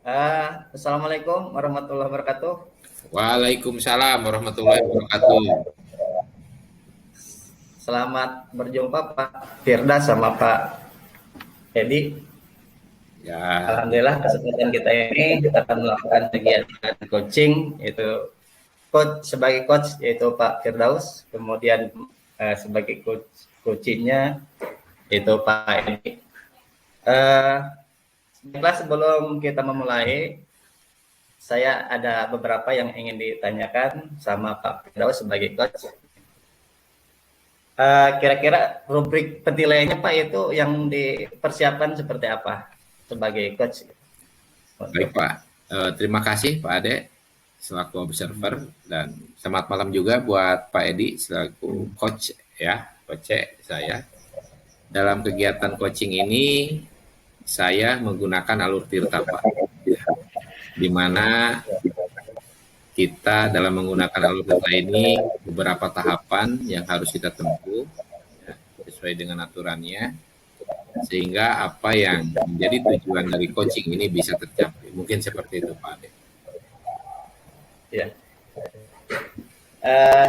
Assalamualaikum warahmatullahi wabarakatuh. Waalaikumsalam warahmatullahi wabarakatuh. Selamat berjumpa Pak Firda sama Pak Edi. Ya, Alhamdulillah kesempatan kita ini akan melakukan kegiatan coaching, yaitu coach yaitu Pak Firdaus, kemudian sebagai coachingnya yaitu Pak Edi. Eh, Sebelum kita memulai, saya ada beberapa yang ingin ditanyakan sama Pak Firdaus sebagai coach. Kira-kira rubrik penilaiannya Pak itu yang dipersiapkan seperti apa sebagai coach baik untuk Pak. Terima kasih Pak Ade selaku observer dan selamat malam juga buat Pak Edi selaku coach ya, coach saya. Dalam kegiatan coaching ini saya menggunakan alur tirta Pak, di mana kita dalam menggunakan alur tirta ini beberapa tahapan yang harus kita tempuh ya, sesuai dengan aturannya sehingga apa yang menjadi tujuan dari coaching ini bisa tercapai. Mungkin seperti itu Pak Ade. ya. Uh,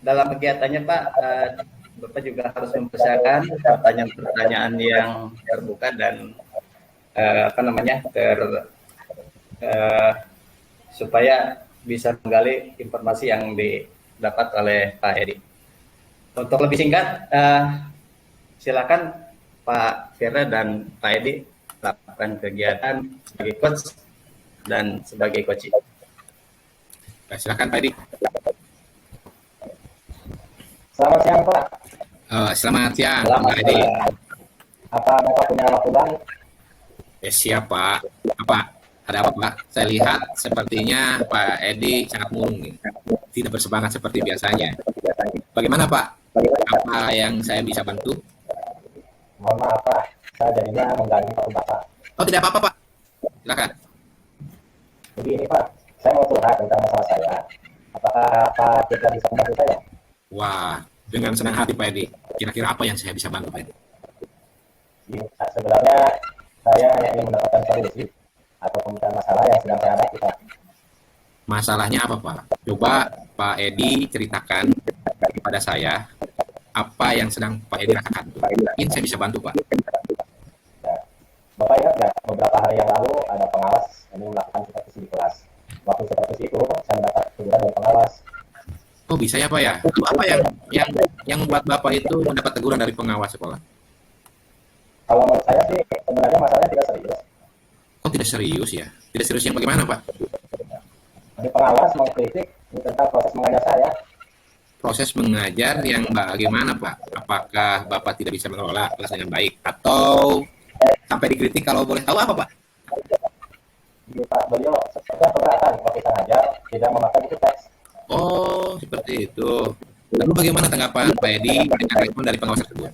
Dalam kegiatannya Pak, Bapak juga harus mempersiapkan pertanyaan-pertanyaan yang terbuka dan uh, supaya bisa menggali informasi yang didapat oleh Pak Edi. Untuk lebih singkat, silakan Pak Firda dan Pak Edi lakukan kegiatan sebagai coach dan sebagai coaching. Nah, silakan Pak Edi. Selamat siang Pak. Selamat siang Selamat Pak Edi. Apa Bapak punya waktu bang? Siap Pak. Apa? Ada apa Pak? Saya lihat sepertinya Pak Edi sangat murung nih. Tidak bersemangat seperti biasanya. Bagaimana Pak? Apa yang saya bisa bantu? Mohon maaf Pak, saya jadinya mengganggu waktu Bapak. Oh tidak apa-apa Pak. Silakan. Jadi ini Pak, saya mau curhat tentang masalah saya. Apakah Pak kita bisa membantu saya? Wah, dengan senang hati Pak Edi. Kira-kira apa yang saya bisa bantu Pak Edi? Ini, sebenarnya saya hanya ingin mendapatkan solusi atau pemecahkan masalah yang sedang saya hadapi Pak. Masalahnya apa Pak? Coba Pak Edi ceritakan kepada saya apa yang sedang Pak Edi rasakan. Mungkin saya bisa bantu Pak. Ya. Bapak ingat nggak beberapa hari yang lalu ada pengawas yang melakukan supervisi di kelas. Waktu supervisi itu saya mendapat teguran dari pengawas. Oh bisa ya Pak ya? Lalu apa yang membuat Bapak itu mendapat teguran dari pengawas sekolah? Kalau menurut saya sih sebenarnya masalahnya tidak serius. Oh tidak serius ya? Tidak serius yang bagaimana Pak? Jadi pengawas mengkritik tentang proses mengajar saya. Proses mengajar yang bagaimana Pak? Apakah Bapak tidak bisa mengelola kelas dengan baik? Atau sampai dikritik kalau boleh tahu apa Pak? Di Pak beliau sepertinya keberatan waktu saya ngajar tidak memakai buku teks. Oh seperti itu. Lalu bagaimana tanggapan Pak Edi dengan respon dari pengawas tersebut?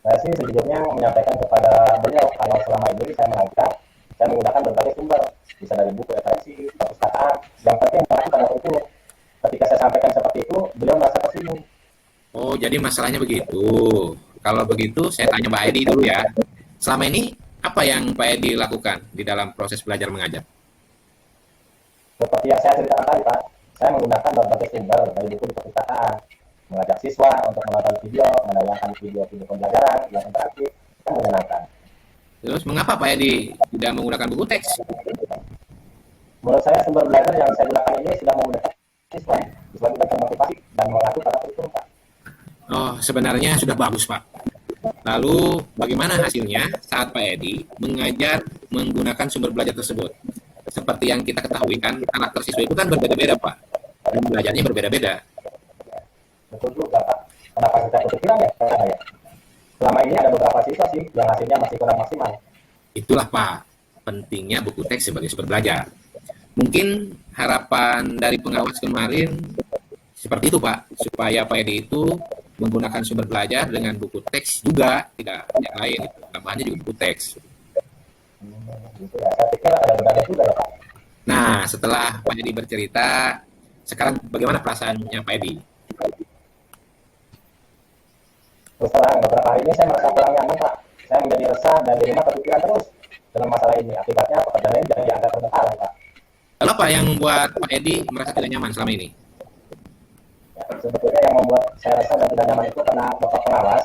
Saya sih sejujurnya menyampaikan kepada beliau kalau selama ini saya mengajar, saya menggunakan berbagai sumber, bisa dari buku referensi, perpustakaan. Yang penting masuk pada itu. Ketika saya sampaikan seperti itu, beliau merasa tersinggung. Oh jadi masalahnya begitu. Kalau begitu saya tanya Pak Edi dulu ya. Selama ini apa yang Pak Edi lakukan di dalam proses belajar mengajar? Seperti yang saya ceritakan tadi Pak, saya menggunakan berbagai sumber dari buku di perpustakaan, mengajak siswa untuk menonton video, menayangkan video-video pembelajaran yang interaktif dan menyenangkan. Terus mengapa Pak Edi tidak menggunakan buku teks? Menurut saya sumber belajar yang saya gunakan ini sudah memudahkan siswa. Siswa kita termotivasi dan mengacu pada kurikulum Pak. Oh, sebenarnya sudah bagus, Pak. Lalu, bagaimana hasilnya saat Pak Edi mengajar menggunakan sumber belajar tersebut? Seperti yang kita ketahui kan, karakter siswa itu kan berbeda-beda, Pak. Dan belajarnya berbeda-beda. Betul juga Pak. Kenapa kita kepikiran ya? Karena ya, selama ini ada beberapa siswa sih yang hasilnya masih kurang maksimal. Itulah, Pak, pentingnya buku teks sebagai sumber belajar. Mungkin harapan dari pengawas kemarin seperti itu, Pak, supaya Pak Edi itu menggunakan sumber belajar dengan buku teks juga, tidak yang lain. Itu. Tambahannya juga buku teks. Gitu ya. Saya pikir ada benarnya juga ya Pak. Nah, setelah Pak Edi bercerita, sekarang bagaimana perasaannya Pak Edi? Terus terang beberapa hari ini saya merasa kurang nyaman Pak. Saya menjadi resah dan di rumah kepikiran terus dengan masalah ini. Akibatnya pekerjaan ini jadi agak terbengkalai, Pak. Lalu apa yang membuat Pak Edi merasa tidak nyaman selama ini? Ya, sebetulnya yang membuat saya rasa dan tidak nyaman itu karena Bapak pengawas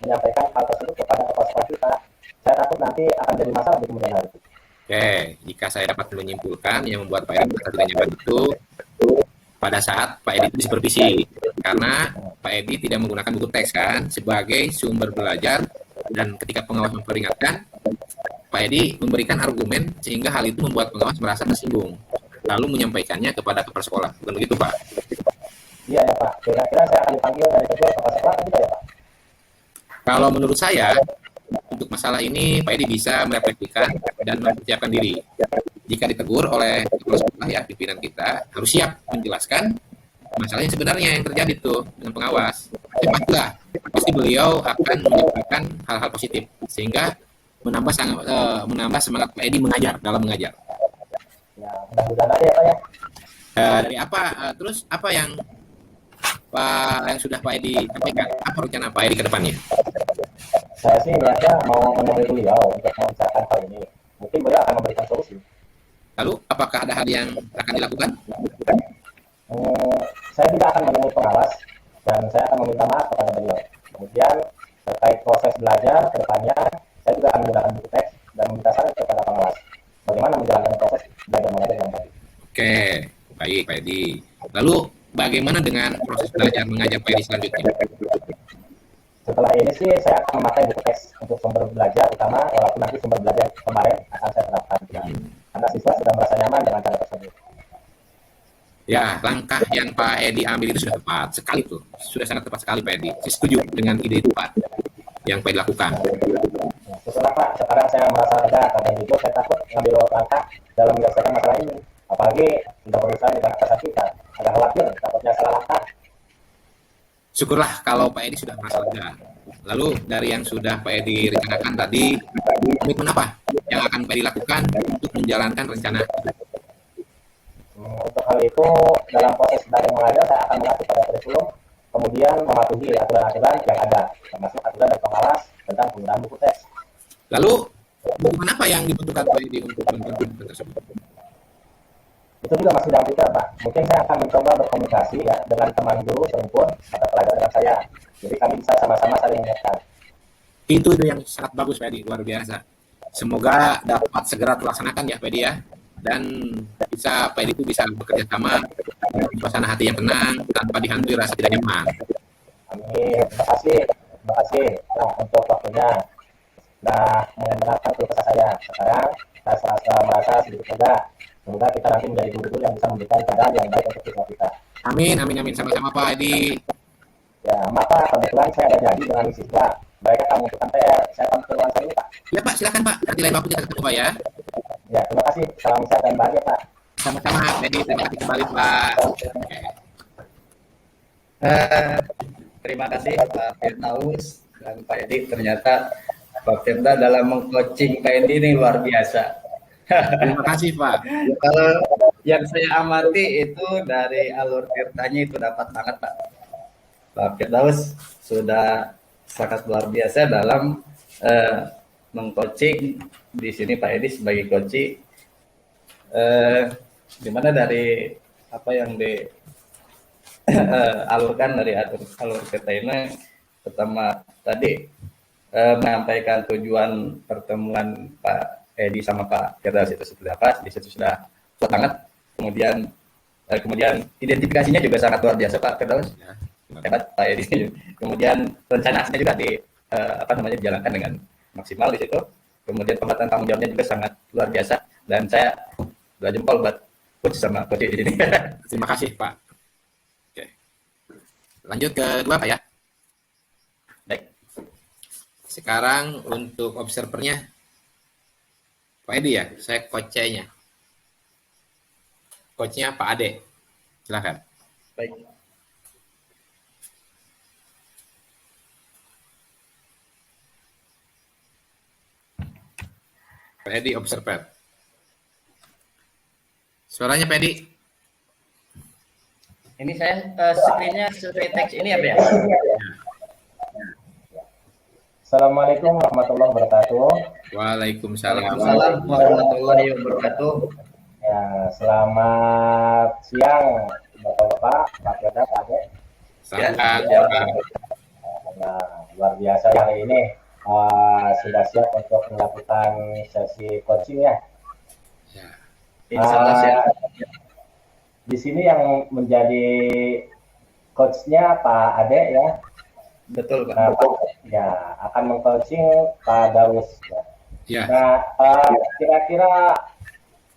menyampaikan hal tersebut kepada kepala sekolah kita. Saya takut nanti akan jadi masalah di kemudian hari. Oke, jika saya dapat menyimpulkan yang membuat Pak Edi merasa tidak nyaman itu pada saat Pak Edi itu disupervisi, karena Pak Edi tidak menggunakan buku teks kan sebagai sumber belajar, dan ketika pengawas memperingatkan, Pak Edi memberikan argumen sehingga hal itu membuat pengawas merasa tersinggung, lalu menyampaikannya kepada kepala sekolah. Bukan begitu, Pak? Iya ya Pak, kira-kira saya akan dipanggil dari kedua kepala sekolah atau tidak ya Pak? Kalau menurut saya, untuk masalah ini Pak Edi bisa merefleksikan dan mempersiapkan diri. Jika ditegur oleh kepala sekolah ya pimpinan kita harus siap menjelaskan masalah yang sebenarnya yang terjadi tuh dengan pengawas. Pastilah, pasti beliau akan menyampaikan hal-hal positif sehingga menambah semangat Pak Edi mengajar dalam mengajar. Ya, mudah-mudahan aja ya Pak ya. Dari apa terus apa yang sudah Pak Edi sampaikan? Apa rencana Pak Edi ke depannya? Saya sih niatnya mau menemui beliau untuk membicarakan hal ini. Mungkin beliau akan memberikan solusi. Lalu apakah ada hal yang akan dilakukan? Saya tidak akan menemui pengawas dan saya akan meminta maaf kepada beliau. Kemudian terkait proses belajar ke depannya, saya juga akan menggunakan buku teks dan meminta saran kepada pengawas. Bagaimana menjalankan proses belajar mengajar yang baik. Oke, baik Pak Edi. Lalu bagaimana dengan proses belajar mengajar Pak Edi selanjutnya? Setelah ini sih saya akan memakai buku teks untuk sumber belajar utama, walaupun nanti sumber belajar kemarin akan saya terapkan. Karena siswa sudah merasa nyaman dengan cara tersebut. Ya, langkah yang Pak Edi ambil itu sudah tepat sekali tuh. Sudah sangat tepat sekali Pak Edi. Saya setuju dengan ide itu Pak yang Pak Edi lakukan. Setelah Pak, sekarang saya merasa lega karena itu saya takut ngambil langkah dalam menyelesaikan masalah ini. Apalagi sudah berusaha dengan atasan kita. Agak khawatir takutnya salah langkah. Syukurlah kalau Pak Edi sudah merasa lega. Lalu dari yang sudah Pak Edi rencanakan tadi, komitmen apa yang akan Pak Edi lakukan untuk menjalankan rencana itu? Untuk hal itu, dalam proses belajar mengajar saya akan mengacu pada kurikulum, kemudian mematuhi aturan-aturan yang ada, termasuk aturan dari pengawas tentang penggunaan buku teks. Lalu, dokumen apa yang dibutuhkan Pak Edi untuk menentukan tersebut? Itu juga masih dalam pikir Pak. Mungkin saya akan mencoba berkomunikasi ya dengan teman guru serumpun atau pelajar dengan saya. Jadi kami bisa sama-sama saling mengingatkan. Itu yang sangat bagus Pak Edi, luar biasa. Semoga dapat segera terlaksanakan ya Pak Edi ya. Dan bisa Pak Edi itu bisa bekerja sama dengan suasana hati yang tenang tanpa dihantui rasa tidak nyaman. Amin. Terima kasih. Terima kasih untuk waktunya. Nah, mendengarkan keluh kesah saya. Sekarang saya merasa sedikit lega. Semoga kita nanti menjadi guru-guru yang bisa memberikan keadaan yang baik untuk siswa kita. Amin, amin, amin. Sama-sama Pak Edi. Ya, Pak, kebetulan saya ada janji dengan siswa. Mereka akan menentukan PR. Saya akan ke ruang ini, Pak. Ya Pak, silakan Pak. Nanti lain waktu kita ketemu Pak ya. Ya, terima kasih. Salam sehat dan bahagia, Pak. Sama-sama Pak Edi. Terima kasih kembali Pak. Terima kasih Pak Firdaus dan Pak Edi. Ternyata Pak Firda dalam mengcoaching Pak Edi ini luar biasa. Terima kasih Pak. Kalau yang saya amati itu dari alur ceritanya itu dapat banget Pak. Pak Firdaus sudah sangat luar biasa dalam mengcoaching. Di sini Pak Edi sebagai coach, dimana dari apa yang alurkan dari alur cerita ini, pertama tadi menyampaikan tujuan pertemuan Pak Edi sama Pak Firdaus itu seperti apa, di situ sudah kuat banget. Kemudian identifikasinya juga sangat luar biasa Pak Firdaus, hebat Pak Edi. Kemudian rencana aksinya juga dijalankan dengan maksimal di situ. Kemudian pembuatan tanggung jawabnya juga sangat luar biasa, dan saya belah jempol buat coach sama coach di sini. Terima kasih Pak. Oke. Lanjut ke kedua Pak ya. Baik. Sekarang untuk observernya Pak Edi ya, saya coachnya. Coachnya Pak Ade. Silakan. Baik. Pak Edi observer. Suaranya Pak Edi. Ini saya screen-nya sesuai teks ini apa ya? Assalamualaikum warahmatullahi wabarakatuh. Waalaikumsalam. Waalaikumsalam warahmatullahi wabarakatuh. Ya, selamat siang Bapak-bapak, Pak Firda, Pak Ade. Selamat Ya, Pak. Nah, luar biasa hari ini sudah siap untuk melakukan sesi coaching ya. Ya. Insya Allah siap. Di sini yang menjadi coachnya Pak Ade ya. Betul, Pak. Nah, ya akan mengcoaching Pak Darus ya. Ya. Nah, kira-kira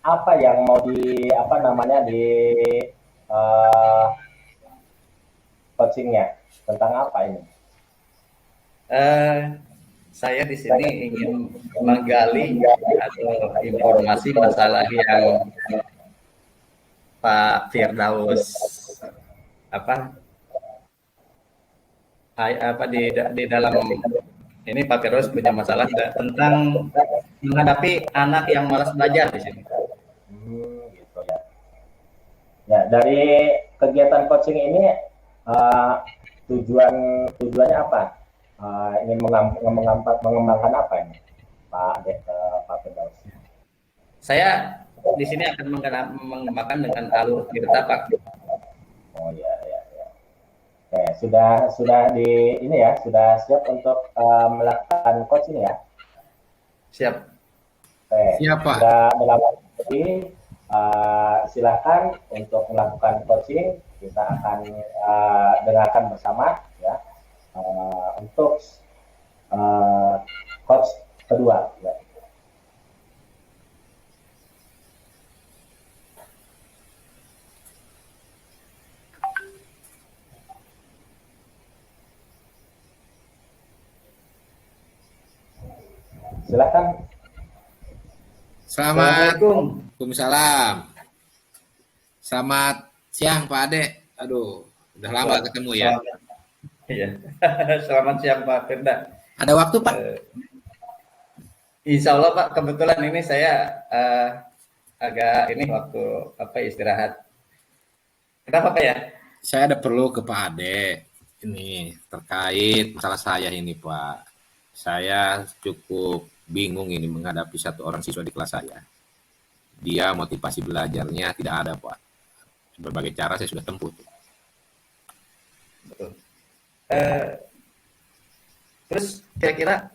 apa yang mau di coachingnya tentang apa ini? Saya di sini ingin menggali atau informasi masalah yang Pak Firdaus di dalam ini Pak Firdaus punya masalah tentang menghadapi anak yang malas belajar di sini. Gitu ya. Ya, dari kegiatan coaching ini tujuannya apa? Ingin mengembangkan apa ini, Pak Firdaus? Saya di sini akan mengembangkan dengan alur tirta, Pak. Oh ya. Oke, sudah di ini ya, sudah siap untuk melakukan coaching ya? Siap. Oke, Siap, Pak. sudah melakukan coaching, silakan untuk melakukan coaching. Kita akan dengarkan bersama ya untuk coach kedua ya. Silakan. Waalaikumsalam. Selamat siang Pak Ade. Aduh, udah lama ketemu ya. Iya. Selamat siang Pak Firda. Ada waktu Pak? Insya Allah Pak, kebetulan ini saya agak ini waktu istirahat. Kenapa Pak ya? Saya ada perlu ke Pak Ade. Ini terkait masalah saya ini Pak. Saya cukup bingung ini menghadapi satu orang siswa di kelas saya. Dia motivasi belajarnya tidak ada Pak. Berbagai cara saya sudah tempuh. Betul. Terus kira-kira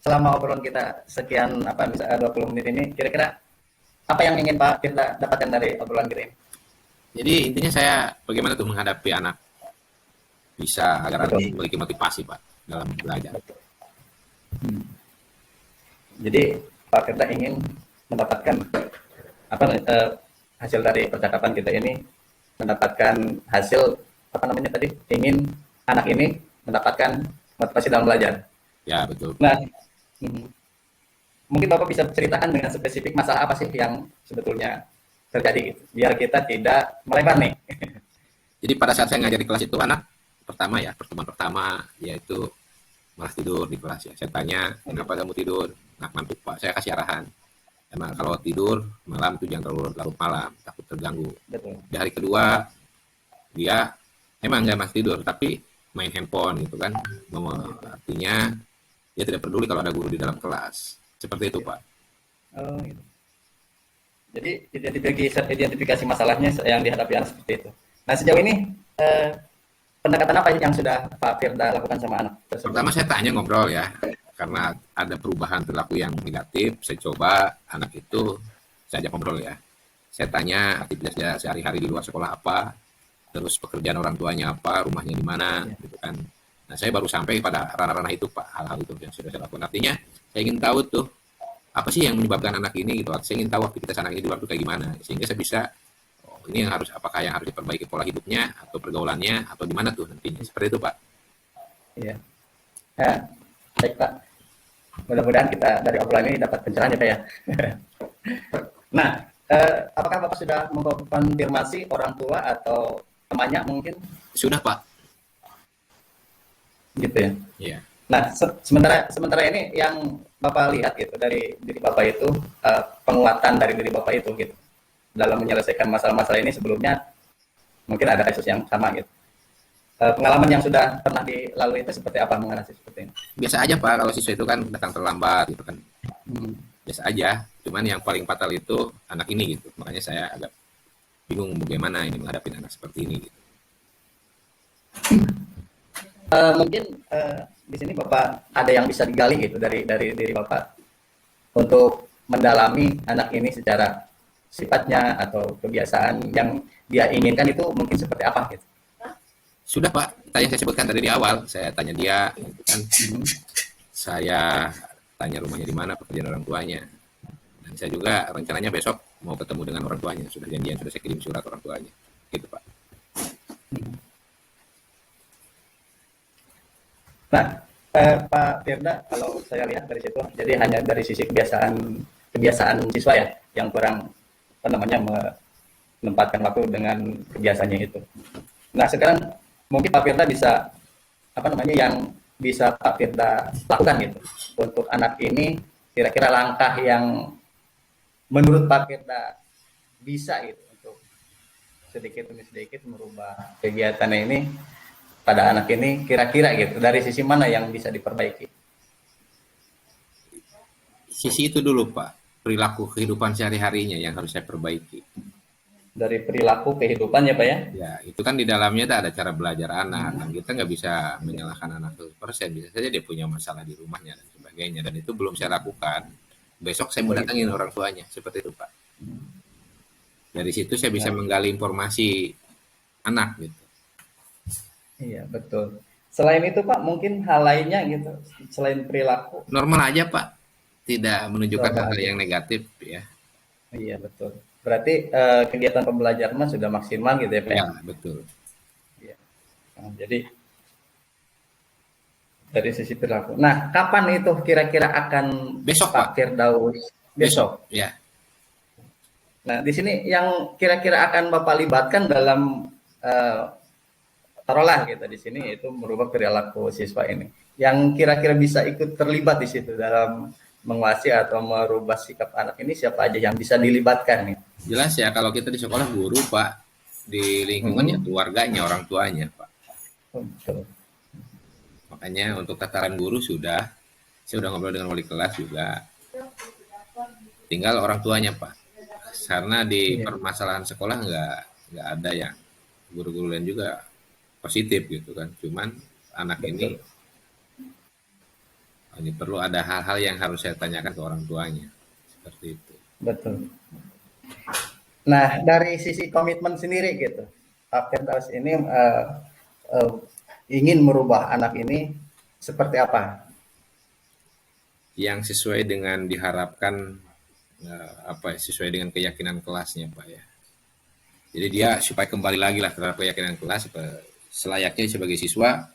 selama obrolan kita sekian misalnya 20 menit ini, kira-kira apa yang ingin Pak kita dapatkan dari obrolan kita ini? Jadi intinya saya bagaimana tuh menghadapi anak bisa agar anak memiliki motivasi Pak dalam belajar. Jadi Pak Firda ingin mendapatkan hasil dari percakapan kita ini, mendapatkan hasil ingin anak ini mendapatkan motivasi dalam belajar. Ya betul. Nah, mungkin Bapak bisa ceritakan dengan spesifik masalah apa sih yang sebetulnya terjadi gitu, biar kita tidak melebar nih. Jadi pada saat saya ngajar di kelas itu anak pertemuan pertama yaitu malah tidur di kelas ya. Saya tanya, kenapa kamu tidur? Ngantuk Pak, saya kasih arahan. Emang kalau tidur malam itu jangan terlalu larut malam, takut terganggu. Betul. Di hari kedua dia emang nggak masih tidur, tapi main handphone gitu kan. Artinya dia tidak peduli kalau ada guru di dalam kelas. Seperti itu Pak. Oh, gitu. Jadi identifikasi masalahnya yang dihadapi anak seperti itu. Nah sejauh ini pendekatan apa yang sudah Pak Firda lakukan sama anak tersebut? Pertama saya tanya ngobrol ya, karena ada perubahan perilaku yang negatif. Saya coba anak itu saya ajak ngobrol ya. Saya tanya aktivitasnya sehari-hari di luar sekolah apa, terus pekerjaan orang tuanya apa, rumahnya di mana, gitu kan. Nah saya baru sampai pada ranah-ranah itu Pak, hal-hal itu yang sudah saya lakukan. Artinya saya ingin tahu tuh apa sih yang menyebabkan anak ini gitu. Saya ingin tahu aktivitas anak ini di luar itu kayak gimana, sehingga saya bisa ini yang apakah yang harus diperbaiki pola hidupnya atau pergaulannya atau gimana tuh nantinya, seperti itu Pak. Iya. Ya, baik Pak. Mudah-mudahan kita dari obrolan ini dapat pencerahan ya Pak ya. Nah, apakah Bapak sudah mengkonfirmasi orang tua atau temannya mungkin? Sudah Pak. Gitu ya. Iya. Nah, sementara ini yang Bapak lihat gitu dari diri Bapak itu, penguatan dari diri Bapak itu gitu dalam menyelesaikan masalah-masalah ini. Sebelumnya mungkin ada kasus yang sama gitu. pengalaman yang sudah pernah dilalui itu seperti apa mengenai seperti ini? Biasa aja Pak, kalau siswa itu kan datang terlambat gitu kan. Hmm. Biasa aja. Cuman yang paling fatal itu anak ini gitu. Makanya saya agak bingung bagaimana ini menghadapi anak seperti ini gitu. Mungkin di sini Bapak ada yang bisa digali gitu dari diri Bapak untuk mendalami anak ini secara sifatnya atau kebiasaan yang dia inginkan itu mungkin seperti apa gitu. Sudah Pak, tadi yang saya sebutkan tadi di awal, saya tanya dia gitu kan. Saya tanya rumahnya di mana, pekerjaan orang tuanya. Dan saya juga rencananya besok mau ketemu dengan orang tuanya. Sudah janjian, sudah saya kirim surat orang tuanya. Gitu Pak. Nah, Pak Firda, kalau saya lihat dari situ, jadi hanya dari sisi kebiasaan siswa ya, yang kurang apa namanya menempatkan waktu dengan kebiasaannya itu. Nah, sekarang mungkin Pak Firda bisa apa namanya yang bisa Pak Firda lakukan gitu untuk anak ini, kira-kira langkah yang menurut Pak Firda bisa gitu untuk sedikit demi sedikit merubah kegiatannya ini pada anak ini, kira-kira gitu dari sisi mana yang bisa diperbaiki? Sisi itu dulu Pak, perilaku kehidupan sehari-harinya yang harus saya perbaiki. Dari perilaku kehidupan ya Pak ya? Ya, itu kan di dalamnya ada cara belajar anak. Dan kita nggak bisa menyalahkan anak 100%. Bisa saja dia punya masalah di rumahnya dan sebagainya. Dan itu belum saya lakukan. Besok saya mau datangin orang tuanya. Seperti itu Pak. Dari situ saya bisa menggali informasi anak gitu. Iya betul. Selain itu Pak, mungkin hal lainnya gitu, selain perilaku. Normal aja Pak. Tidak menunjukkan Normal hal-hal aja. yang negatif ya. Iya betul. Berarti kegiatan pembelajaran mah sudah maksimal gitu ya Pak? Ya, betul. Iya. Nah, jadi dari sisi perilaku. Nah, kapan itu kira-kira akan Besok Pak Pak. Firdaus besok? Ya. Nah, di sini yang kira-kira akan Bapak libatkan dalam taruhlah kita di sini itu merubah perilaku siswa ini. Yang kira-kira bisa ikut terlibat di situ dalam menguasai atau merubah sikap anak ini siapa aja yang bisa dilibatkan nih? Jelas ya kalau kita di sekolah guru Pak, di lingkungannya keluarganya, orang tuanya Pak. Betul. Makanya untuk tataran guru sudah, saya sudah ngobrol dengan wali kelas juga. Tinggal orang tuanya Pak. Karena di Iya, permasalahan sekolah nggak ada yang guru-guru lain juga positif gitu kan. Cuman anak betul. ini perlu ada hal-hal yang harus saya tanyakan ke orang tuanya. Seperti itu. Betul. Nah, dari sisi komitmen sendiri gitu, Pak Firdaus ini ingin merubah anak ini seperti apa? Yang sesuai dengan diharapkan apa ya, sesuai dengan keyakinan kelasnya Pak ya. Jadi dia supaya kembali lagi lah terhadap keyakinan kelas selayaknya sebagai siswa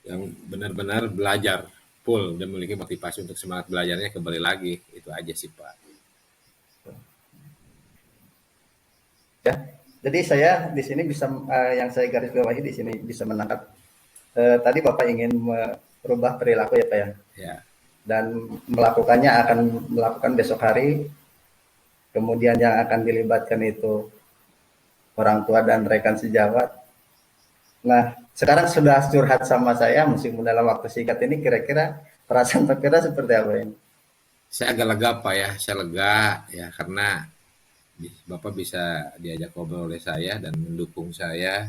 yang benar-benar belajar full dan memiliki motivasi untuk semangat belajarnya kembali lagi. Itu aja sih Pak. Ya, jadi saya di sini bisa yang saya garis bawahi di sini bisa menangkap tadi Bapak ingin merubah perilaku ya Pak ya, Ya, dan akan melakukan besok hari, kemudian yang akan dilibatkan itu orang tua dan rekan sejawat. Nah, sekarang sudah curhat sama saya, meskipun dalam waktu singkat ini, kira-kira perasaan Pak Firdaus seperti apa ini? saya agak lega Pak ya. Saya lega ya karena Bapak bisa diajak ngobrol oleh saya dan mendukung saya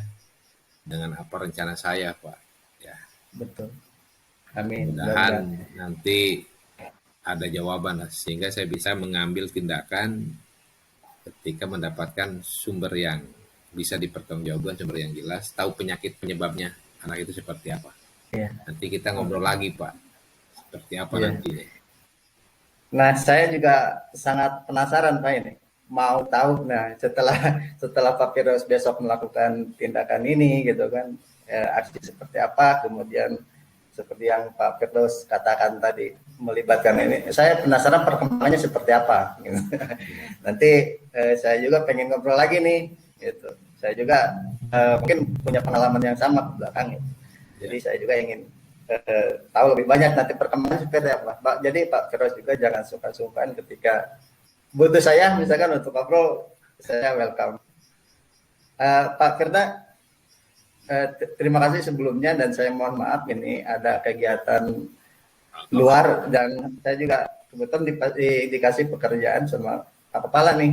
dengan apa rencana saya Pak. Ya, Betul. Amin. mudah-mudahan Mudah-mudahan. nanti ada jawaban lah, sehingga saya bisa mengambil tindakan ketika mendapatkan sumber yang bisa dipertanggungjawabkan, sumber yang jelas, tahu penyakit penyebabnya anak itu seperti apa. Iya. Nanti kita ngobrol lagi Pak, seperti apa Iya. nantinya. Nah, saya juga sangat penasaran Pak ini. Mau tahu, nah setelah Pak Firdaus besok melakukan tindakan ini gitu kan, aksi seperti apa, kemudian seperti yang Pak Firdaus katakan tadi, melibatkan ini. Saya penasaran perkembangannya seperti apa. Gitu. Nanti saya juga pengen ngobrol lagi nih. Gitu. Saya juga mungkin punya pengalaman yang sama ke belakang. Gitu. Jadi saya juga ingin tahu lebih banyak nanti perkembangan seperti apa. Jadi Pak Firdaus juga jangan sungkan-sungkan ketika butuh saya, misalkan untuk ngobrol, saya welcome. Pak Firda, terima kasih sebelumnya dan saya mohon maaf ini ada kegiatan luar dan saya juga kebetulan dikasih pekerjaan sama Pak Kepala nih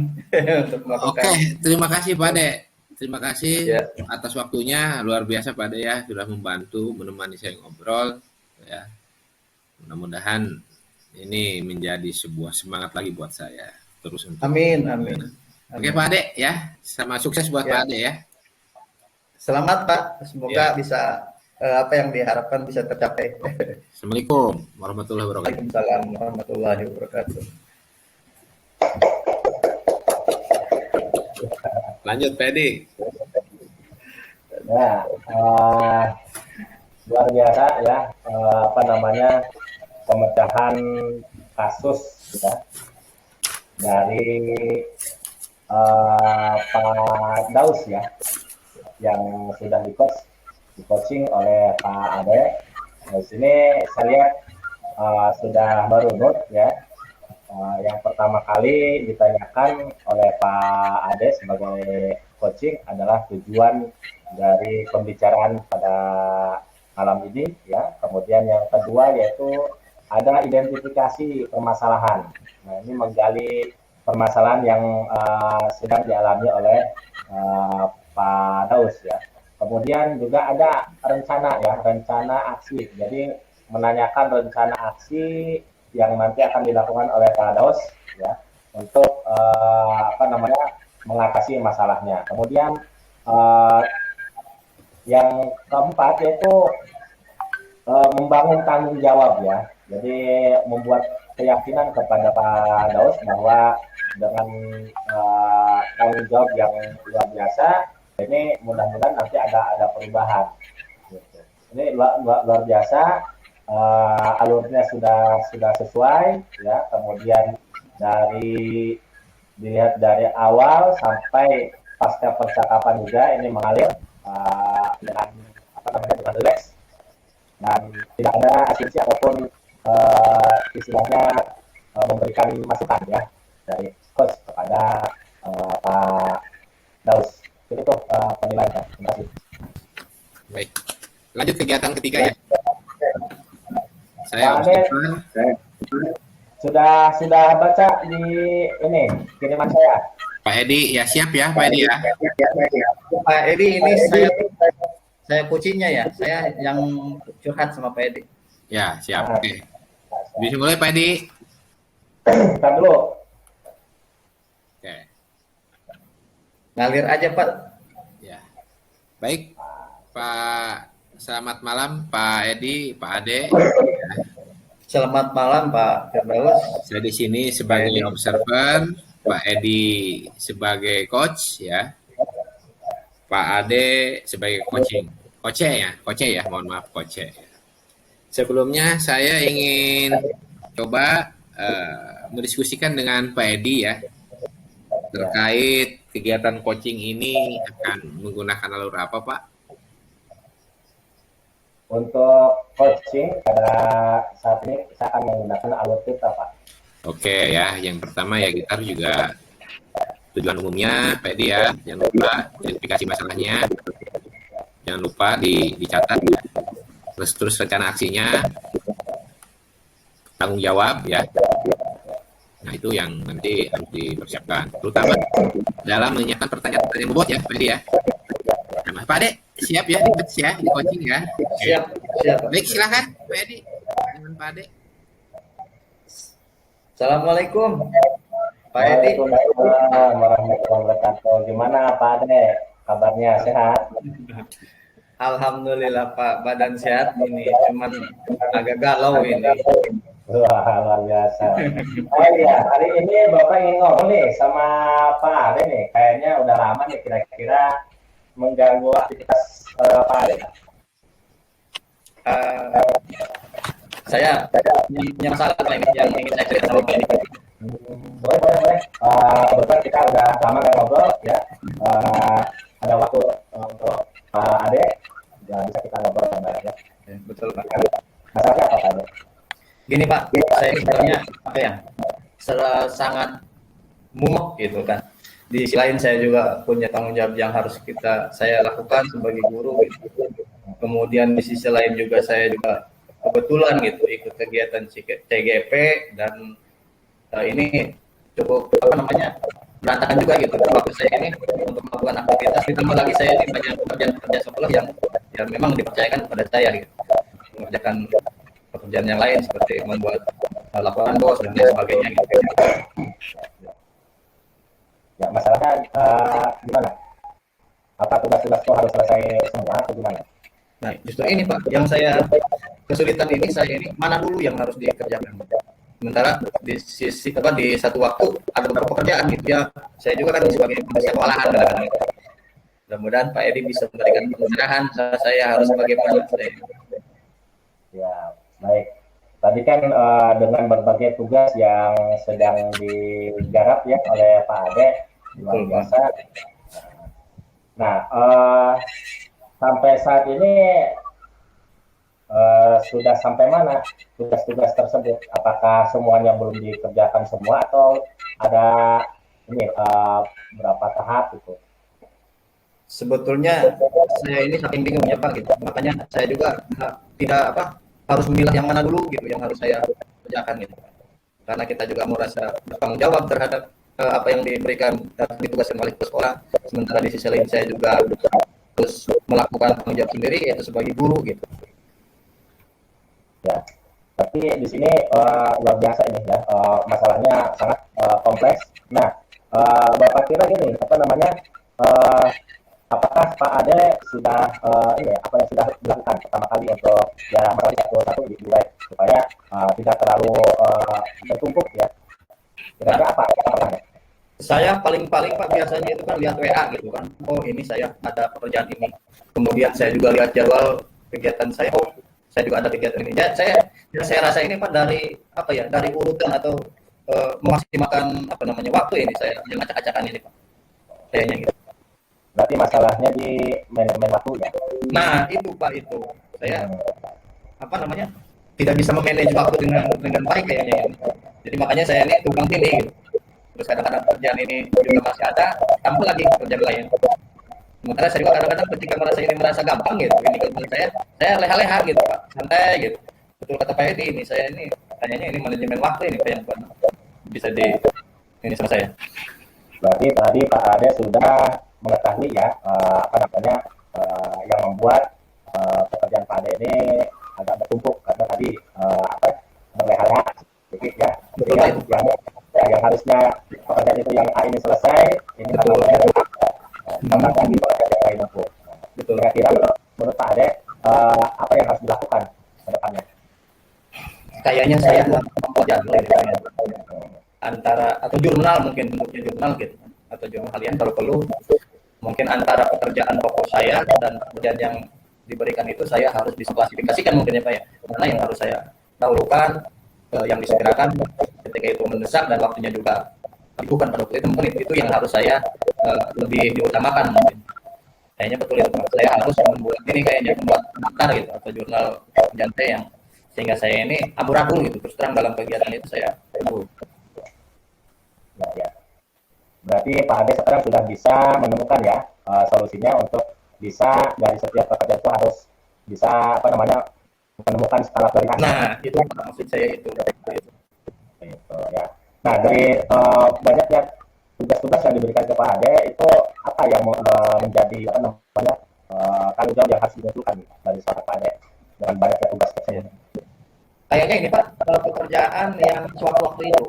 untuk melakukan. Oke, terima kasih Pak Ade. Terima kasih Ya. atas waktunya, luar biasa Pak Ade ya, sudah membantu menemani saya ngobrol ya. Mudah-mudahan ini menjadi sebuah semangat lagi buat saya terus untuk. Amin, amin. Oke Pak Ade ya, sama sukses buat Ya. Pak Ade ya. Selamat Pak, semoga Ya. bisa apa yang diharapkan bisa tercapai. Assalamualaikum warahmatullahi wabarakatuh. Waalaikumsalam warahmatullahi wabarakatuh. Lanjut Pak Ade. Ya, luar biasa ya, apa namanya, pemecahan kasus ya dari Pak Daus ya, yang sudah di coaching oleh Pak Ade. Di sini saya lihat sudah merunut ya. Yang pertama kali ditanyakan oleh Pak Ade sebagai coaching adalah tujuan dari pembicaraan pada malam ini ya. Kemudian yang kedua yaitu ada identifikasi permasalahan. Nah, ini menggali permasalahan yang sedang dialami oleh Pak Daus ya. Kemudian juga ada rencana ya, rencana aksi. Jadi menanyakan rencana aksi yang nanti akan dilakukan oleh Pak Daus ya untuk apa namanya, mengatasi masalahnya. Kemudian yang keempat yaitu membangun tanggung jawab ya. Jadi membuat keyakinan kepada Pak Daus bahwa dengan tanggung jawab yang luar biasa ini mudah-mudahan nanti ada perubahan. Gitu. Ini luar biasa, alurnya sudah sesuai ya. Kemudian dilihat dari awal sampai pasca percakapan juga ini mengalir dengan apa namanya, dengan relax dan tidak ada asumsi ataupun istilahnya memberikan masukan ya dari coach kepada Pak Daus. Itu penilaiannya. Terima kasih. Baik. Lanjut kegiatan ketiga ya. Saya Pak Ade, sudah baca di ini kiriman saya. Pak Edi ya, siap ya Pak Edi ya. Pak Edi ini saya kucingnya ya, saya yang curhat sama Pak Edi. Ya, siap. Oke. Bisa mulai Pak Edi. Kita dulu. Oke. Ngalir aja Pak. Ya. Baik. Pak, selamat malam Pak Edi, Pak Ade. Selamat malam Pak Firdaus. Saya di sini sebagai observer, Pak Edi sebagai coach ya. Pak Ade sebagai coaching. Coach ya, mohon maaf coach. Sebelumnya saya ingin coba mendiskusikan dengan Pak Edi ya terkait kegiatan coaching ini akan menggunakan alur apa Pak? Untuk coaching pada saat ini kita akan menggunakan alur kita Pak. Oke ya, yang pertama ya kita harus juga tujuan umumnya Pak Edi ya, jangan lupa identifikasi masalahnya, jangan lupa dicatat ya. Terus rencana aksinya, tanggung jawab ya. Nah itu yang nanti harus dipersiapkan, terutama dalam menyiapkan pertanyaan-pertanyaan bobot ya Pak Edi ya. Nah, Pak Ade siap ya di coaching ya. Siap. Baik silakan Pak Edi dengan Pak Ade. Assalamualaikum Pak Edi. Waalaikumsalam warahmatullahi wabarakatuh. Gimana Pak Ade? Kabarnya sehat? Alhamdulillah Pak, badan sehat ini, cuman agak galau ini. Wah, luar biasa. Oh iya, hari ini Bapak ingin ngobrol nih sama Pak Ade nih. Kayaknya udah lama nih kira-kira mengganggu aktivitas Pak Ade. Saya punya masalah Pak ini yang ingin saya cerita sama Pak Edi. Boleh. Kebetulan kita udah lama nggak ngobrol ya. Ada waktu untuk Pak Ade, ya bisa kita ngobrol sama ya. Betul Pak. Masalahnya apa Pak Ade? Gini Pak, saya sebenarnya apa ya, sangat muak gitu kan. di sisi lain saya juga punya tanggung jawab yang harus saya lakukan sebagai guru gitu. Kemudian di sisi lain juga saya juga kebetulan gitu ikut kegiatan CGP dan ini cukup berantakan juga gitu waktu saya ini untuk melakukan aktivitas, ditambah lagi saya ini banyak pekerjaan sekolah yang memang dipercayakan kepada saya gitu, mengerjakan pekerjaan yang lain seperti membuat laporan bos dan lain sebagainya gitu. Ya, masalahnya gimana? Apa tugas-tugas itu harus selesai semua atau gimana? Nah, justru ini Pak, yang saya kesulitan ini, saya ini mana dulu yang harus dikerjakan. Sementara di satu waktu ada beberapa pekerjaan gitu ya. Saya juga kan sebagai penasihat olahan kadang-kadang. Mudah-mudahan Pak Edi bisa memberikan pencerahan saya harus bagaimana. Ya, baik. Tadi kan dengan berbagai tugas yang sedang digarap ya oleh Pak Ade, luar biasa. Nah, sampai saat ini sudah sampai mana tugas-tugas tersebut? Apakah semuanya belum dikerjakan semua atau ada ini berapa tahap itu? Sebetulnya saya ini saking bingung ya Pak gitu. Makanya saya juga tidak harus memilah yang mana dulu gitu yang harus saya kerjakan gitu. Karena kita juga merasa bertanggung jawab terhadap apa yang diberikan dan ditugaskan oleh kepala sekolah. Sementara di sisi lain saya juga harus melakukan tanggung jawab sendiri yaitu sebagai guru gitu. Ya, tapi di sini luar biasa ini ya, masalahnya sangat kompleks. Nah, Bapak kira gini, apakah Pak Ade sudah apa yang sudah dilakukan pertama kali untuk ya masalah satu dibuat supaya tidak terlalu tertumpuk ya? Kira-kira apa? Saya paling-paling Pak biasanya itu kan lihat WA gitu kan. Oh ini saya ada pekerjaan ini. Kemudian saya juga lihat jadwal kegiatan saya. Oh saya juga ada kegiatan ini. Ya, saya rasa ini Pak dari urutan atau memaksimalkan waktu ini saya yang acak-acakan ini Pak. Kayaknya gitu. Berarti masalahnya di manajemen waktunya. Nah itu Pak itu saya tidak bisa memanage waktu dengan baik kayaknya. Jadi makanya saya ini tumpang tindih gitu. Terus kadang-kadang kerjaan ini juga masih ada, tambah lagi kerjaan lain. Sementara saya juga kadang-kadang ketika merasa gampang gitu, ini kerjaan saya leha-leha gitu Pak, santai gitu. Betul kata Pak Edi, ini saya ini kayaknya ini manajemen waktu ini Pak yang bisa ini sama saya. Berarti tadi Pak Ade sudah mengetahui ya yang membuat pekerjaan Pak Ade ini agak bertumpuk karena tadi berleha-leha sedikit ya. Yang harusnya pekerjaan itu yang A ini selesai, ini tambah lagi pekerjaan yang lain itu. Betul. Kira-kira menurut Pak Ade apa yang harus dilakukan ke depannya? Kayaknya saya membuat jadwal antara atau jurnal mungkin bentuknya jurnal gitu atau jurnal harian kalau perlu mungkin antara pekerjaan pokok saya dan pekerjaan yang diberikan itu saya harus bisa klasifikasikan mungkin ya Pak ya mana yang harus saya dahulukan yang disegerakan ketika itu mendesak dan waktunya juga bukan pada waktu itu mungkin itu yang harus saya lebih diutamakan mungkin kayaknya betul itu Pak. Saya harus membuat daftar gitu atau jurnal pekerjaan saya yang sehingga saya ini amburadul gitu terus terang dalam kegiatan itu saya ya. Berarti Pak Ade sekarang sudah bisa menemukan ya solusinya untuk bisa dari setiap pekerjaan itu harus bisa menemukan skala prioritas. Nah itu maksud saya itu ya. Nah dari banyaknya tugas-tugas yang diberikan ke Pak Ade itu apa yang menjadi tanggung jawab yang harus dimunculkan dari seorang Pak Ade dengan banyaknya tugas tersebut? Kayaknya ini Pak pekerjaan yang sewaktu-waktu itu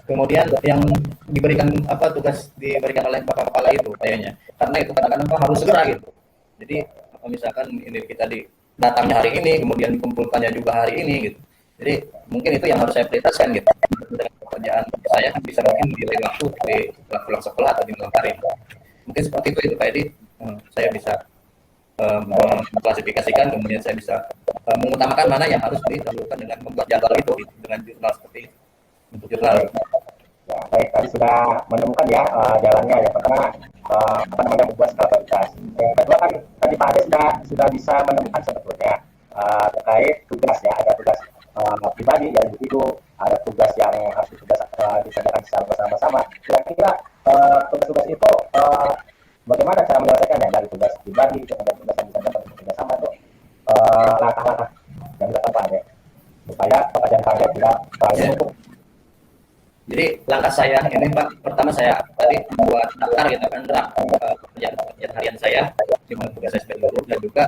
kemudian yang diberikan tugas diberikan oleh Bapak Kepala itu kayaknya karena itu kadang-kadang Pak harus segera gitu jadi misalkan ini kita datangnya hari ini kemudian dikumpulkannya juga hari ini gitu jadi mungkin itu yang harus saya prioritaskan gitu dengan pekerjaan saya kan bisa mungkin di lain waktu setelah pulang sekolah atau di malam hari mungkin seperti itu Pak Edi saya bisa mengklasifikasikan kemudian saya bisa mengutamakan mana yang harus dilakukan dengan membuat jadwal itu gitu, dengan jurnal seperti itu untuk jurnal. Ya, baik tadi sudah menemukan ya jalannya yang pertama membuat skala prioritas. Yang kedua kan tadi Pak Ade sudah bisa menemukan sebetulnya terkait tugas ya ada tugas pribadi yang individu ada tugas yang harus dikerjakan secara bersama-sama. Kira-kira tugas-tugas itu bagaimana cara menyelesaikannya dari tugas pribadi kemudian tugas yang bisa dapat bekerja sama itu langkah-langkah yang dilakukan Pak Ade supaya pekerjaan Pak Ade tidak terlalu menumpuk. Jadi langkah saya ini Pak, pertama saya tadi membuat daftar gitu kan draft pekerjaan harian saya, di mana tugas saya sebagai guru, dan juga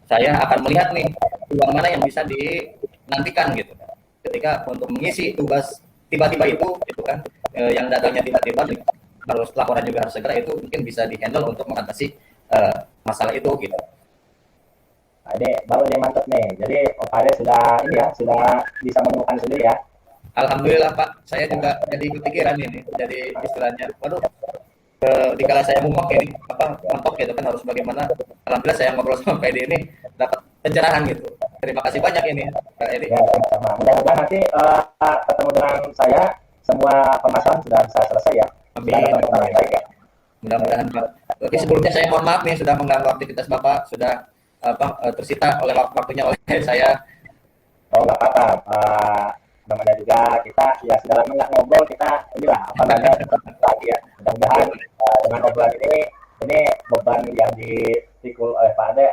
saya akan melihat nih peluang mana yang bisa dinantikan gitu. Ketika untuk mengisi tugas tiba-tiba itu kan yang datangnya tiba-tiba harus laporan juga harus segera, itu mungkin bisa dihandle untuk mengatasi masalah itu gitu. Pak Ade baru nih mantap nih. Jadi Pak Ade sudah ini ya, sudah bisa menemukan sendiri ya. Alhamdulillah Pak, saya juga jadi kepikiran ini, jadi istilahnya, waduh, dikala saya mentok ini, mentok gitu kan harus bagaimana. Alhamdulillah saya ngobrol sama Pak Edi ini dapat pencerahan gitu. Terima kasih banyak ini Pak Edi. Ya, sama. Mudah-mudahan nanti ketemu dengan saya semua permasalahan sudah bisa selesai ya. Amin. Baik ya. Mudah-mudahan Pak. Oke, sebelumnya saya mohon maaf nih sudah mengganggu aktivitas Bapak, sudah tersita oleh waktunya oleh saya. Oh nggak apa-apa. Namanya juga kita ya sudah lama nggak ngobrol, kita inilah apa namanya lagi ya. Mudah-mudahan dengan obrolan ini beban yang dipikul oleh Pak Ade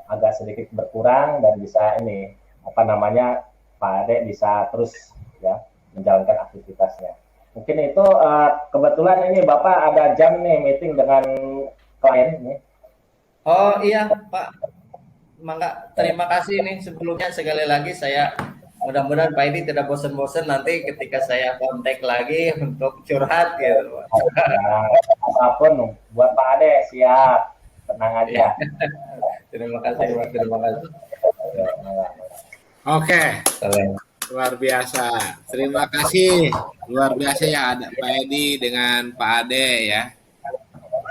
agak sedikit berkurang dan bisa ini apa namanya Pak Ade bisa terus ya menjalankan aktivitasnya. Mungkin itu kebetulan ini Bapak ada jam nih meeting dengan klien ini. Oh iya Pak, mangga terima kasih nih sebelumnya sekali lagi. Saya mudah-mudahan Pak Edi tidak bosan-bosan nanti ketika saya kontak lagi untuk curhat gitu. Nah, apapun buat Pak Ade siap, tenang aja. Terima kasih Pak, terima kasih. Oke, Salam. luar biasa. Terima kasih. Luar biasa ya ada Pak Edi dengan Pak Ade ya.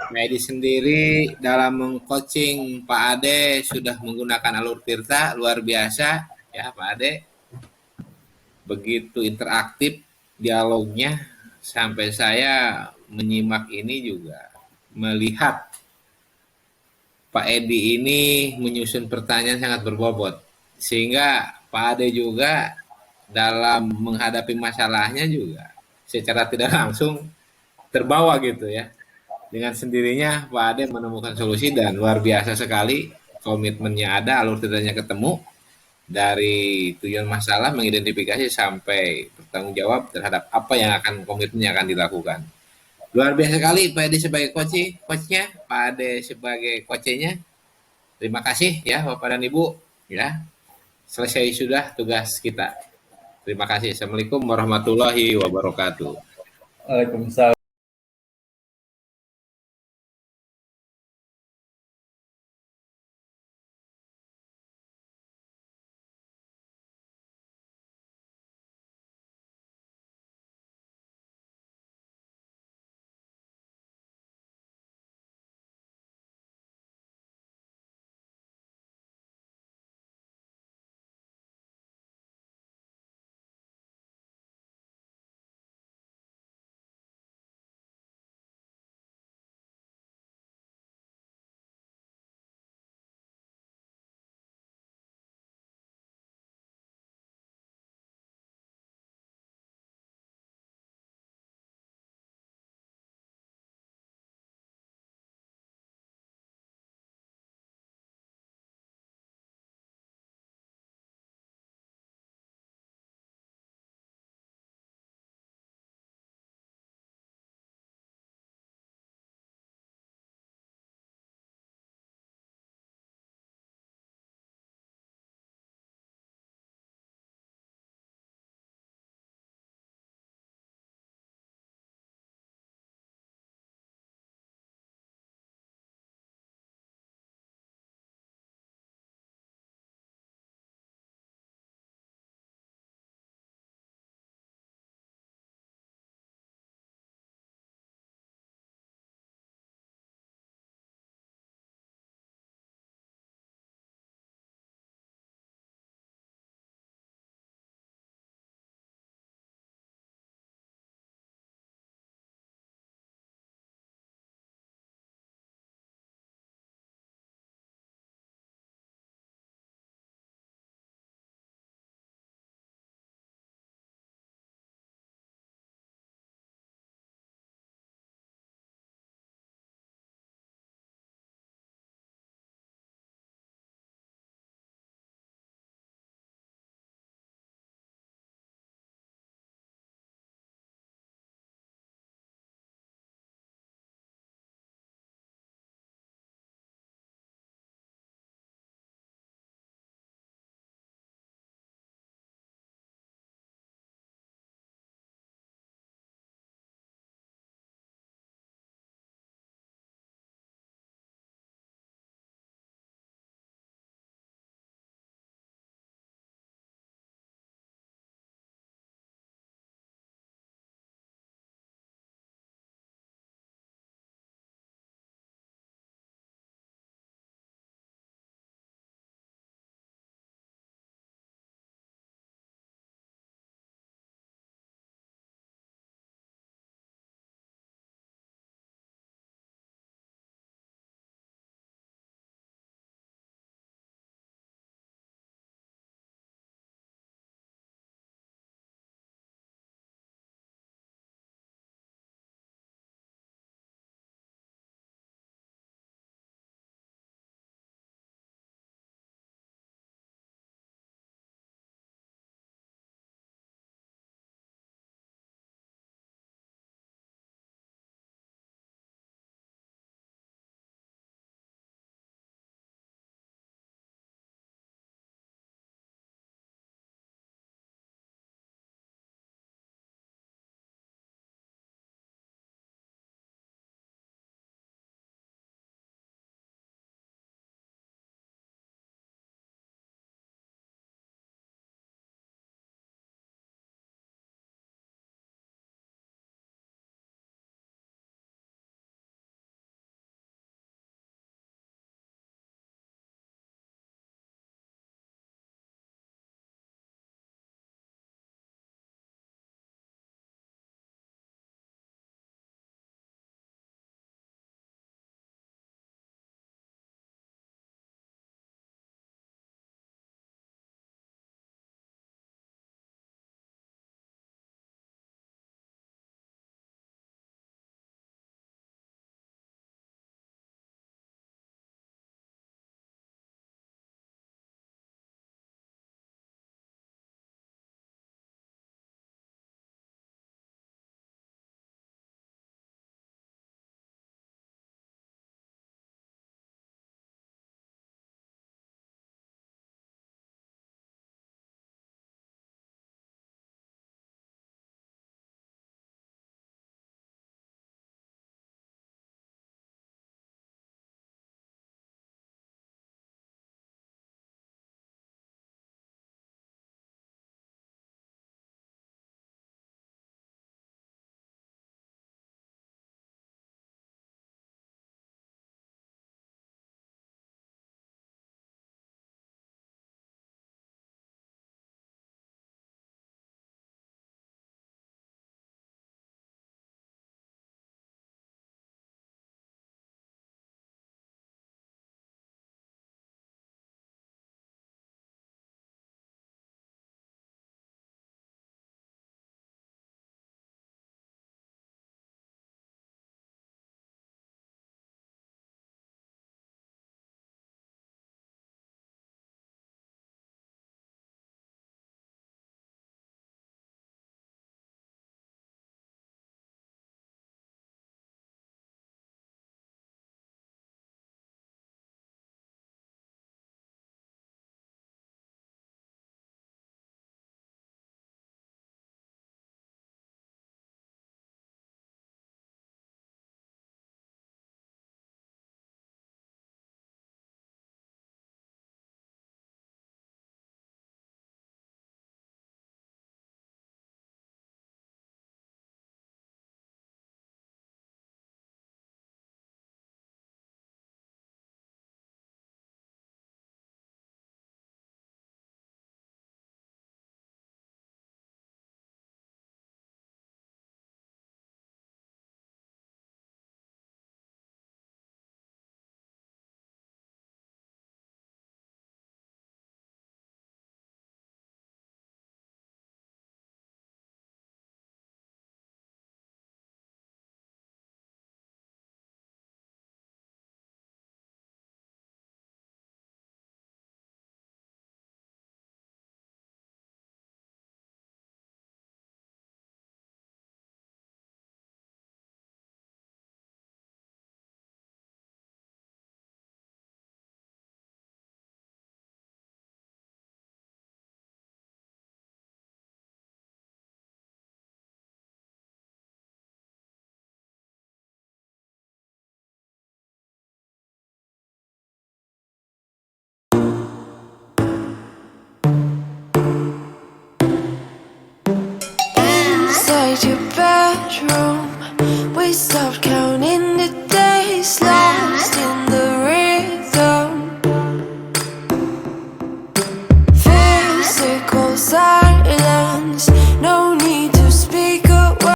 Pak Edi sendiri dalam mengcoaching Pak Ade sudah menggunakan alur Tirta, luar biasa ya Pak Ade. Begitu interaktif dialognya sampai saya menyimak ini juga melihat Pak Edi ini menyusun pertanyaan sangat berbobot sehingga Pak Ade juga dalam menghadapi masalahnya juga secara tidak langsung terbawa gitu ya. Dengan sendirinya Pak Ade menemukan solusi dan luar biasa sekali, komitmennya ada, alur tirtanya ketemu. Dari tujuan masalah mengidentifikasi sampai bertanggung jawab terhadap apa yang akan komitmennya akan dilakukan. Luar biasa sekali Pak Edi sebagai coachnya, Pak Ade sebagai coachnya. Terima kasih ya Bapak dan Ibu ya. Selesai sudah tugas kita. Terima kasih. Assalamualaikum warahmatullahi wabarakatuh. Waalaikumsalam.